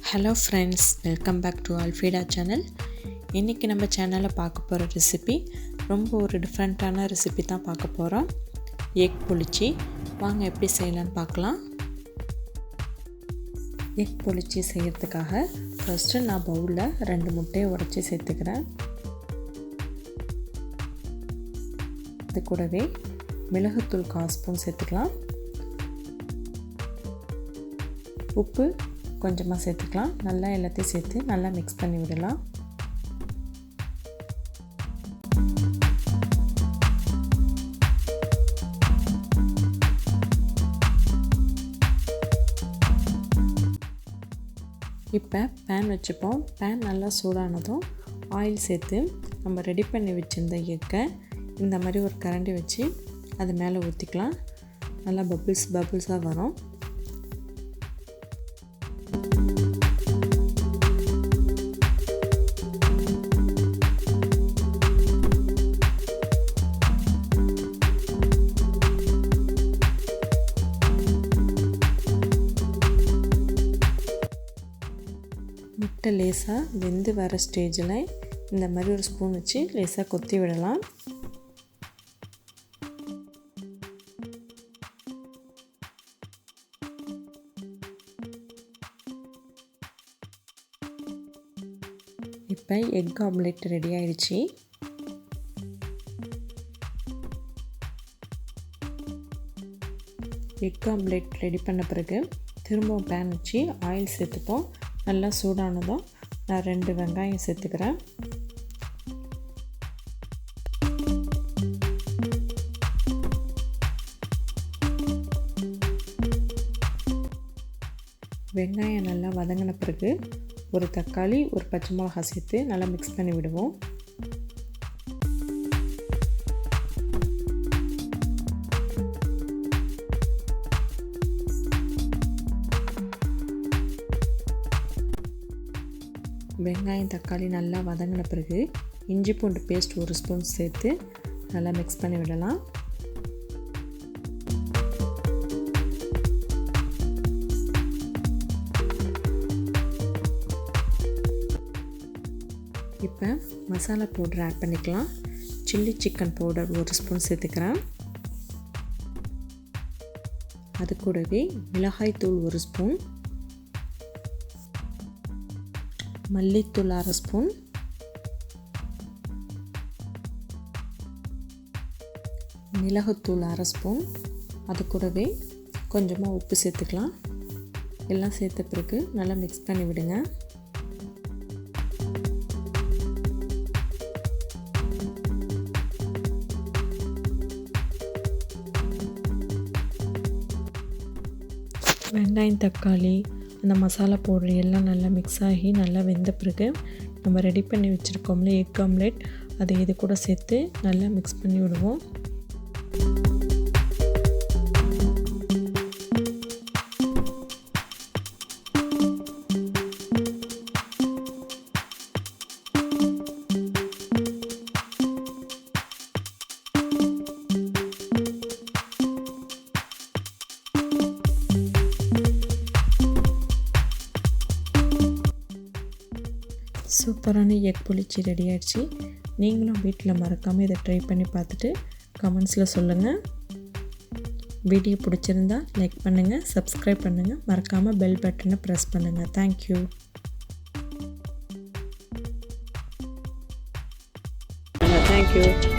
Hello friends, welcome back to ஆல்ஃபீடா channel. இன்றைக்கி நம்ம சேனலில் பார்க்க போகிற ரெசிபி ரொம்ப ஒரு டிஃப்ரெண்ட்டான ரெசிபி தான் பார்க்க போகிறோம். எக் பொளிச்சி. வாங்க எப்படி செய்யலான்னு பார்க்கலாம். எக் பொளிச்சி செய்கிறதுக்காக ஃபஸ்ட்டு நான் பவுலில் 2 முட்டையை உடைச்சி சேர்த்துக்கிறேன். இது கூடவே மிளகுத்தூள் 1/4 ஸ்பூன் சேர்த்துக்கலாம். உப்பு கொஞ்சமாக சேர்த்துக்கலாம். நல்லா எல்லாத்தையும் சேர்த்து நல்லா மிக்ஸ் பண்ணி விடலாம். இப்போ பேன் வச்சுப்போம். பேன் நல்லா சூடானதும் ஆயில் சேர்த்து நம்ம ரெடி பண்ணி வச்சுருந்த எக்கை இந்த மாதிரி ஒரு கரண்டி வச்சு அது மேலே ஊற்றிக்கலாம். நல்லா பபிள்ஸாக வரும். முட்டை லேசாக வெந்து வர ஸ்டேஜில் இந்த மாதிரி ஒரு ஸ்பூன் வச்சு லேசாக கொத்தி விடலாம். இப்போ எக் ஆம்லெட் ரெடி ஆயிடுச்சு. எக் ஆம்லெட் ரெடி பண்ண பிறகு திரும்பவும் பேன் வச்சு ஆயில் சேர்த்துப்போம். நல்லா சூடானதும் நான் 2 வெங்காயம் சேர்த்துக்கிறேன். வெங்காயம் நல்லா வதங்கின பிறகு ஒரு தக்காளி, ஒரு பச்சை மிளகாய் சேர்த்து நல்லா மிக்ஸ் பண்ணி விடுவோம். வெங்காயம் தக்காளி நல்லா வதங்கின பிறகு இஞ்சி பூண்டு பேஸ்ட் 1 ஸ்பூன் சேர்த்து நல்லா மிக்ஸ் பண்ணி விடலாம். இப்போ மசாலா பவுடர் ஆட் பண்ணிக்கலாம். சில்லி சிக்கன் பவுடர் 1 ஸ்பூன் சேர்த்துக்கிறேன். அது கூடவே மிளகாய் தூள் 1 ஸ்பூன், மல்லித்தூள் 1/2 ஸ்பூன், மிளகுத்தூள் 1/2 ஸ்பூன், அது கூடவே கொஞ்சமாக உப்பு சேர்த்துக்கலாம். எல்லாம் சேர்த்த பிறகு நல்லா மிக்ஸ் பண்ணி விடுங்க. வெங்காயம் தக்காளி அந்த மசாலா பவுடர் எல்லாம் நல்லா மிக்ஸ் ஆகி நல்லா வெந்த பிறகு நம்ம ரெடி பண்ணி வச்சுருக்கோம்ல எக் ஆம்லெட், அதை இது கூட சேர்த்து நல்லா மிக்ஸ் பண்ணி விடுவோம். சூப்பரான எக் பொளிச்சி ரெடி ஆகிடுச்சு. நீங்களும் வீட்டில் மறக்காமல் இதை ட்ரை பண்ணி பார்த்துட்டு கமெண்ட்ஸில் சொல்லுங்கள். வீடியோ பிடிச்சிருந்தா லைக் பண்ணுங்கள், சப்ஸ்கிரைப் பண்ணுங்கள், மறக்காமல் பெல் பட்டனை ப்ரெஸ் பண்ணுங்கள். தேங்க்யூ. Thank you.